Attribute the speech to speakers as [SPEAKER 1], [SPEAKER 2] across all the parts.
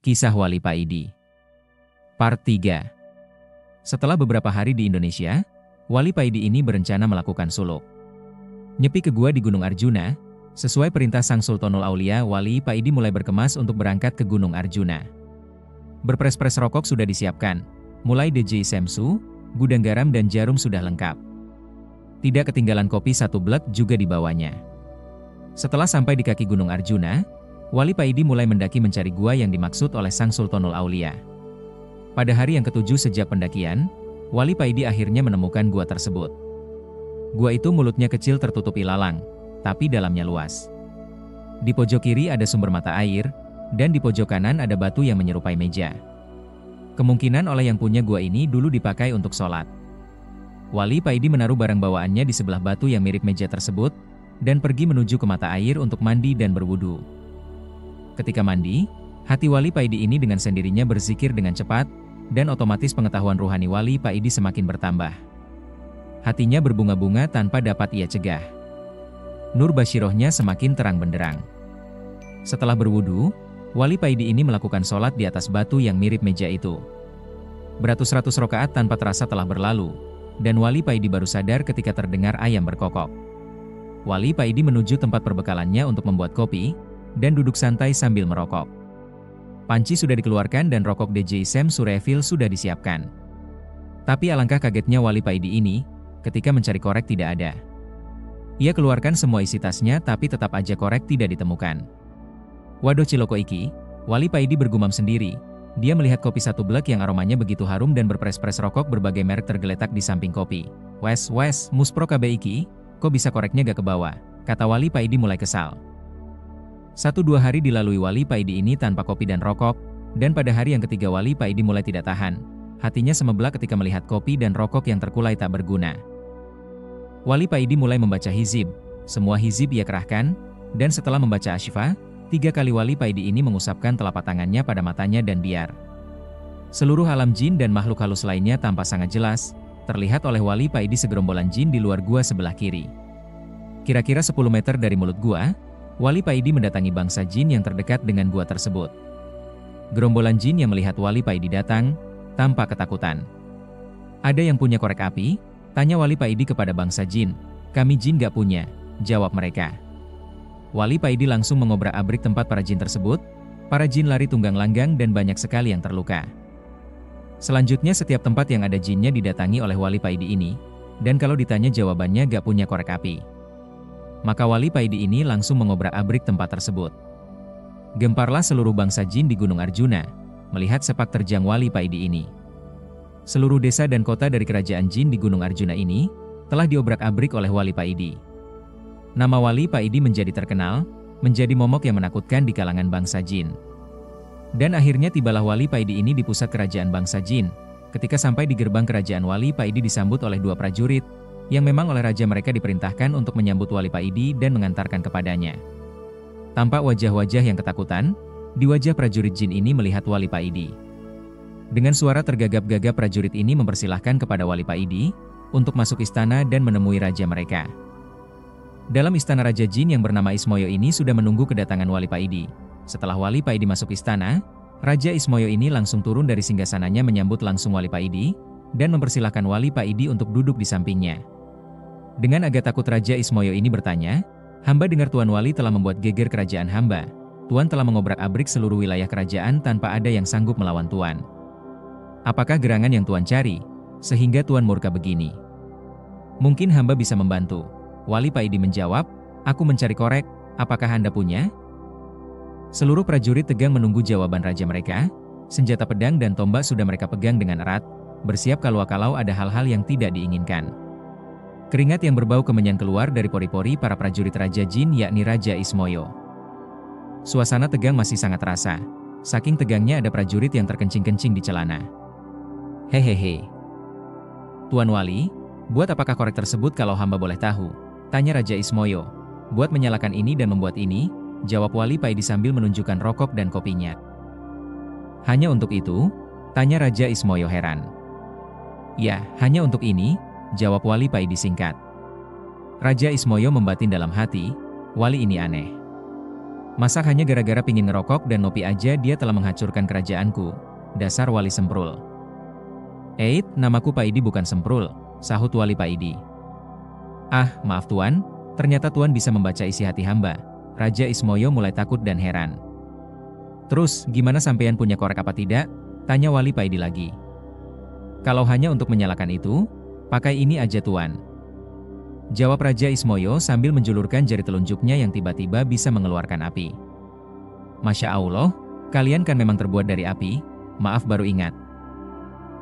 [SPEAKER 1] Kisah Wali Paidi Part 3. Setelah beberapa hari di Indonesia, Wali Paidi ini berencana melakukan suluk. Nyepi ke gua di Gunung Arjuna, sesuai perintah Sang Sultanul Aulia, Wali Paidi mulai berkemas untuk berangkat ke Gunung Arjuna. Berpres-pres rokok sudah disiapkan, mulai DJ Semsu, gudang garam dan jarum sudah lengkap. Tidak ketinggalan kopi satu blek juga dibawanya. Setelah sampai di kaki Gunung Arjuna, Wali Paidi mulai mendaki mencari gua yang dimaksud oleh Sang Sultanul Aulia. Pada hari yang ketujuh sejak pendakian, Wali Paidi akhirnya menemukan gua tersebut. Gua itu mulutnya kecil tertutup ilalang, tapi dalamnya luas. Di pojok kiri ada sumber mata air, dan di pojok kanan ada batu yang menyerupai meja. Kemungkinan oleh yang punya gua ini dulu dipakai untuk sholat. Wali Paidi menaruh barang bawaannya di sebelah batu yang mirip meja tersebut, dan pergi menuju ke mata air untuk mandi dan berwudu. Ketika mandi, hati Wali Paidi ini dengan sendirinya berzikir dengan cepat, dan otomatis pengetahuan ruhani Wali Paidi semakin bertambah. Hatinya berbunga-bunga tanpa dapat ia cegah. Nur basyirohnya semakin terang benderang. Setelah berwudu, Wali Paidi ini melakukan sholat di atas batu yang mirip meja itu. Beratus-ratus rokaat tanpa terasa telah berlalu, dan Wali Paidi baru sadar ketika terdengar ayam berkokok. Wali Paidi menuju tempat perbekalannya untuk membuat kopi, dan duduk santai sambil merokok. Panci sudah dikeluarkan dan rokok DJ Semsu refill sudah disiapkan. Tapi alangkah kagetnya Wali Paidi ini, ketika mencari korek tidak ada. Ia keluarkan semua isi tasnya tapi tetap aja korek tidak ditemukan. Waduh ciloko iki, Wali Paidi bergumam sendiri. Dia melihat kopi satu blek yang aromanya begitu harum dan berpres-pres rokok berbagai merek tergeletak di samping kopi. Wes, muspro KB iki, kok bisa koreknya gak ke bawah, kata Wali Paidi mulai kesal. 1-2 hari dilalui Wali Paidi ini tanpa kopi dan rokok, dan pada hari yang ketiga Wali Paidi mulai tidak tahan. Hatinya semeblak ketika melihat kopi dan rokok yang terkulai tak berguna. Wali Paidi mulai membaca hizib, semua hizib ia kerahkan, dan setelah membaca asyifa, 3 kali Wali Paidi ini mengusapkan telapak tangannya pada matanya dan biar. Seluruh alam jin dan makhluk halus lainnya tampak sangat jelas, terlihat oleh Wali Paidi segerombolan jin di luar gua sebelah kiri. Kira-kira 10 meter dari mulut gua, Wali Paidi mendatangi bangsa jin yang terdekat dengan gua tersebut. Gerombolan jin yang melihat Wali Paidi datang, tampak ketakutan. Ada yang punya korek api? Tanya Wali Paidi kepada bangsa jin. Kami jin gak punya, jawab mereka. Wali Paidi langsung mengobrak-abrik tempat para jin tersebut. Para jin lari tunggang langgang dan banyak sekali yang terluka. Selanjutnya setiap tempat yang ada jinnya didatangi oleh Wali Paidi ini, dan kalau ditanya jawabannya gak punya korek api. Maka Wali Paidi ini langsung mengobrak-abrik tempat tersebut. Gemparlah seluruh bangsa jin di Gunung Arjuna, melihat sepak terjang Wali Paidi ini. Seluruh desa dan kota dari kerajaan jin di Gunung Arjuna ini, telah diobrak-abrik oleh Wali Paidi. Nama Wali Paidi menjadi terkenal, menjadi momok yang menakutkan di kalangan bangsa jin. Dan akhirnya tibalah Wali Paidi ini di pusat kerajaan bangsa jin. Ketika sampai di gerbang kerajaan Wali Paidi disambut oleh 2 prajurit, yang memang oleh raja mereka diperintahkan untuk menyambut Wali Paidi dan mengantarkan kepadanya. Tampak wajah-wajah yang ketakutan, di wajah prajurit jin ini melihat Wali Paidi. Dengan suara tergagap-gagap prajurit ini mempersilahkan kepada Wali Paidi, untuk masuk istana dan menemui raja mereka. Dalam istana Raja Jin yang bernama Ismoyo ini sudah menunggu kedatangan Wali Paidi. Setelah Wali Paidi masuk istana, Raja Ismoyo ini langsung turun dari singgasananya menyambut langsung Wali Paidi, dan mempersilahkan Wali Paidi untuk duduk di sampingnya. Dengan agak takut Raja Ismoyo ini bertanya, hamba dengar Tuan Wali telah membuat geger kerajaan hamba. Tuan telah mengobrak-abrik seluruh wilayah kerajaan tanpa ada yang sanggup melawan Tuan. Apakah gerangan yang Tuan cari, sehingga Tuan murka begini? Mungkin hamba bisa membantu. Wali Paidi menjawab, aku mencari korek, apakah Anda punya? Seluruh prajurit tegang menunggu jawaban raja mereka. Senjata pedang dan tombak sudah mereka pegang dengan erat, bersiap kalau ada hal-hal yang tidak diinginkan. Keringat yang berbau kemenyan keluar dari pori-pori para prajurit Raja Jin yakni Raja Ismoyo. Suasana tegang masih sangat terasa. Saking tegangnya ada prajurit yang terkencing-kencing di celana. Hehehe. Tuan Wali, buat apakah korek tersebut kalau hamba boleh tahu? Tanya Raja Ismoyo. Buat menyalakan ini dan membuat ini, jawab Wali Paidi sambil menunjukkan rokok dan kopinya. Hanya untuk itu? Tanya Raja Ismoyo heran. Ya, hanya untuk ini, jawab Wali Paidi singkat. Raja Ismoyo membatin dalam hati, Wali ini aneh. Masa hanya gara-gara pingin ngerokok dan ngopi aja dia telah menghancurkan kerajaanku. Dasar wali semprul. Namaku Pak Idi bukan semprul, sahut wali Pak Idi. Ah, maaf Tuan, ternyata Tuan bisa membaca isi hati hamba. Raja Ismoyo mulai takut dan heran. Terus, gimana sampean punya korek apa tidak? Tanya wali Pak Idi lagi. Kalau hanya untuk menyalakan itu, pakai ini aja Tuan. Jawab Raja Ismoyo sambil menjulurkan jari telunjuknya yang tiba-tiba bisa mengeluarkan api. Masya Allah, kalian kan memang terbuat dari api, maaf baru ingat.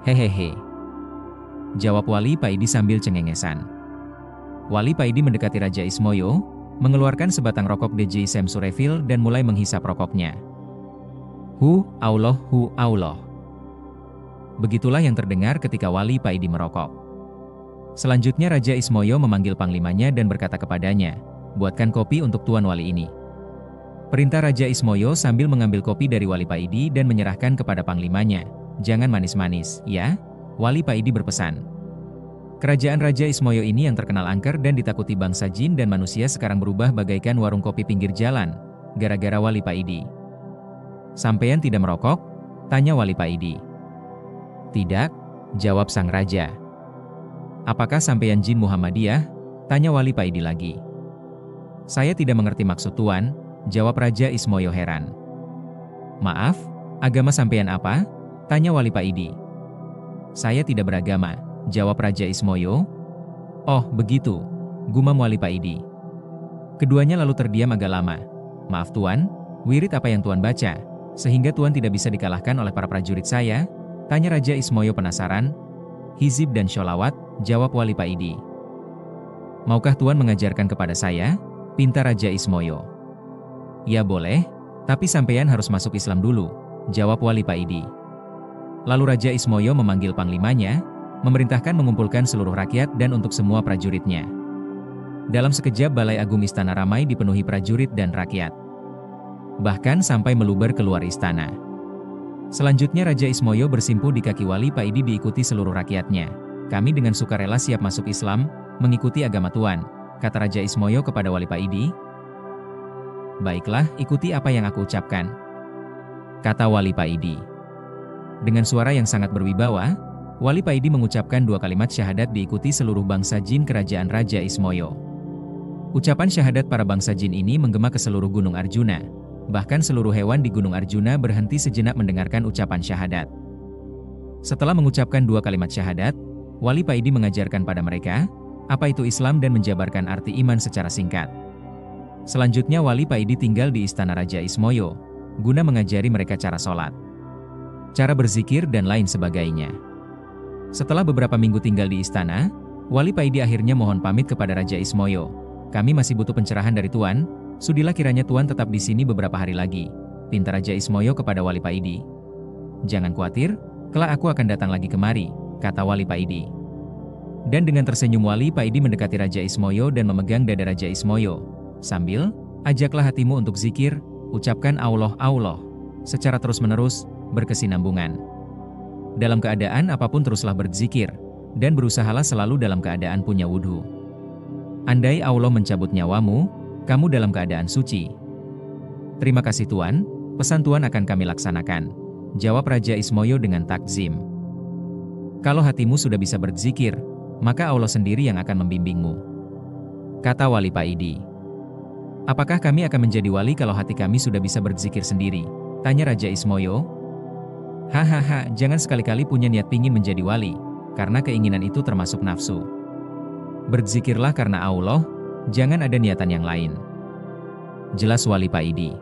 [SPEAKER 1] Hehehe. Jawab wali Pak Idi sambil cengengesan. Wali Pak Idi mendekati Raja Ismoyo, mengeluarkan sebatang rokok DJ Sam Surefil dan mulai menghisap rokoknya. Allah. Begitulah yang terdengar ketika wali Pak Idi merokok. Selanjutnya Raja Ismoyo memanggil panglimanya dan berkata kepadanya, buatkan kopi untuk Tuan Wali ini. Perintah Raja Ismoyo sambil mengambil kopi dari wali Pak Idi dan menyerahkan kepada panglimanya. Jangan manis-manis, ya? Wali Pak Idi berpesan. Kerajaan Raja Ismoyo ini yang terkenal angker dan ditakuti bangsa jin dan manusia sekarang berubah bagaikan warung kopi pinggir jalan, gara-gara wali Pak Idi. Sampean tidak merokok? Tanya wali Pak Idi. Tidak, jawab sang raja. Apakah sampean jin Muhammadiyah? Tanya wali Pak Idi lagi. Saya tidak mengerti maksud Tuan, jawab Raja Ismoyo heran. Maaf, agama sampean apa? Tanya wali Pak Idi. Saya tidak beragama, jawab Raja Ismoyo. Oh, begitu, gumam wali Pak Idi. Keduanya lalu terdiam agak lama. Maaf Tuan, wirid apa yang Tuan baca, sehingga Tuan tidak bisa dikalahkan oleh para prajurit saya? Tanya Raja Ismoyo penasaran. Hizib dan sholawat, jawab wali Pak Idi. Maukah Tuan mengajarkan kepada saya? Pinta Raja Ismoyo. Ya boleh, tapi sampean harus masuk Islam dulu, jawab wali Pak Idi. Lalu Raja Ismoyo memanggil panglimanya, memerintahkan mengumpulkan seluruh rakyat dan untuk semua prajuritnya. Dalam sekejap Balai Agung Istana ramai dipenuhi prajurit dan rakyat. Bahkan sampai meluber keluar istana. Selanjutnya Raja Ismoyo bersimpuh di kaki wali Pak Idi diikuti seluruh rakyatnya. Kami dengan sukarela siap masuk Islam, mengikuti agama Tuan, kata Raja Ismoyo kepada wali Pak Idi. Baiklah, ikuti apa yang aku ucapkan, kata wali Pak Idi. Dengan suara yang sangat berwibawa, wali Pak Idi mengucapkan 2 kalimat syahadat diikuti seluruh bangsa jin kerajaan Raja Ismoyo. Ucapan syahadat para bangsa jin ini menggema ke seluruh Gunung Arjuna. Bahkan seluruh hewan di Gunung Arjuna berhenti sejenak mendengarkan ucapan syahadat. Setelah mengucapkan 2 kalimat syahadat, wali Pak Idi mengajarkan pada mereka, apa itu Islam dan menjabarkan arti iman secara singkat. Selanjutnya wali Pak Idi tinggal di Istana Raja Ismoyo, guna mengajari mereka cara sholat, cara berzikir dan lain sebagainya. Setelah beberapa minggu tinggal di istana, wali Pak Idi akhirnya mohon pamit kepada Raja Ismoyo. Kami masih butuh pencerahan dari Tuan. Sudilah kiranya Tuan tetap di sini beberapa hari lagi, pinta Raja Ismoyo kepada wali Pak Idi. Jangan khawatir, kelak aku akan datang lagi kemari, kata wali Pak Idi. Dan dengan tersenyum wali Pak Idi mendekati Raja Ismoyo dan memegang dada Raja Ismoyo. Sambil, ajaklah hatimu untuk zikir, ucapkan Allah, secara terus-menerus, berkesinambungan. Dalam keadaan apapun teruslah berzikir, dan berusahalah selalu dalam keadaan punya wudhu. Andai Allah mencabut nyawamu, kamu dalam keadaan suci. Terima kasih Tuan, pesan Tuan akan kami laksanakan, jawab Raja Ismoyo dengan takzim. Kalau hatimu sudah bisa berzikir, maka Allah sendiri yang akan membimbingmu, kata wali Pak Idi. Apakah kami akan menjadi wali kalau hati kami sudah bisa berzikir sendiri? Tanya Raja Ismoyo. Hahaha, jangan sekali-kali punya niat pingin menjadi wali, karena keinginan itu termasuk nafsu. Berzikirlah karena Allah, jangan ada niatan yang lain, jelas wali Pak Idi.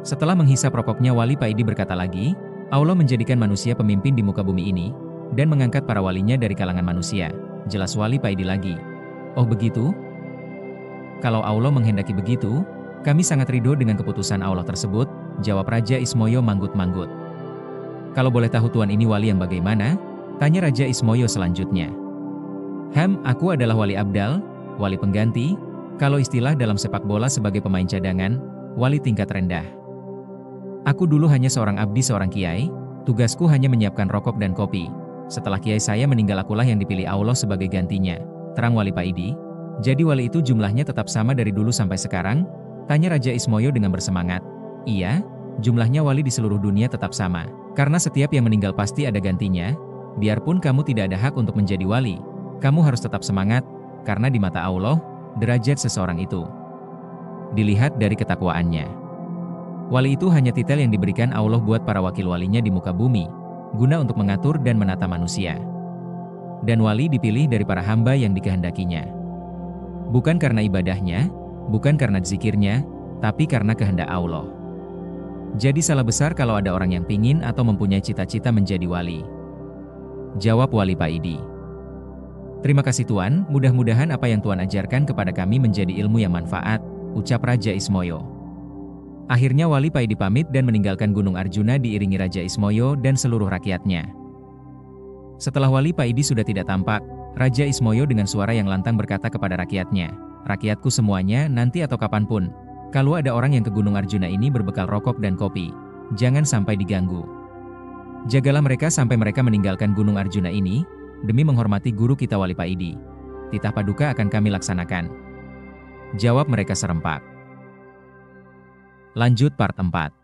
[SPEAKER 1] Setelah menghisap rokoknya wali Pak Idi berkata lagi, Allah menjadikan manusia pemimpin di muka bumi ini, dan mengangkat para walinya dari kalangan manusia, jelas wali Pak Idi lagi. Oh begitu? Kalau Allah menghendaki begitu, kami sangat ridho dengan keputusan Allah tersebut, jawab Raja Ismoyo manggut-manggut. Kalau boleh tahu Tuan ini wali yang bagaimana? Tanya Raja Ismoyo selanjutnya. Aku adalah wali abdal, wali pengganti, kalau istilah dalam sepak bola sebagai pemain cadangan, wali tingkat rendah. Aku dulu hanya seorang abdi seorang kiai, tugasku hanya menyiapkan rokok dan kopi. Setelah kiai saya meninggal akulah yang dipilih Allah sebagai gantinya, terang wali Pak Idi. Jadi wali itu jumlahnya tetap sama dari dulu sampai sekarang, Tanya Raja Ismoyo dengan bersemangat. Iya, jumlahnya wali di seluruh dunia tetap sama. Karena setiap yang meninggal pasti ada gantinya, biarpun kamu tidak ada hak untuk menjadi wali, kamu harus tetap semangat, karena di mata Allah, derajat seseorang itu dilihat dari ketakwaannya. Wali itu hanya titel yang diberikan Allah buat para wakil walinya di muka bumi, guna untuk mengatur dan menata manusia. Dan wali dipilih dari para hamba yang dikehendakinya. Bukan karena ibadahnya, bukan karena zikirnya, tapi karena kehendak Allah. Jadi salah besar kalau ada orang yang pingin atau mempunyai cita-cita menjadi wali. Jawab Wali Paidi. Terima kasih Tuan, mudah-mudahan apa yang Tuan ajarkan kepada kami menjadi ilmu yang manfaat, ucap Raja Ismoyo. Akhirnya Wali Paidi pamit dan meninggalkan Gunung Arjuna diiringi Raja Ismoyo dan seluruh rakyatnya. Setelah Wali Paidi sudah tidak tampak, Raja Ismoyo dengan suara yang lantang berkata kepada rakyatnya, "Rakyatku semuanya, nanti atau kapanpun, kalau ada orang yang ke Gunung Arjuna ini berbekal rokok dan kopi, jangan sampai diganggu. Jagalah mereka sampai mereka meninggalkan Gunung Arjuna ini, demi menghormati guru kita Wali Paidi. Titah Paduka akan kami laksanakan." Jawab mereka serempak. Lanjut part 4.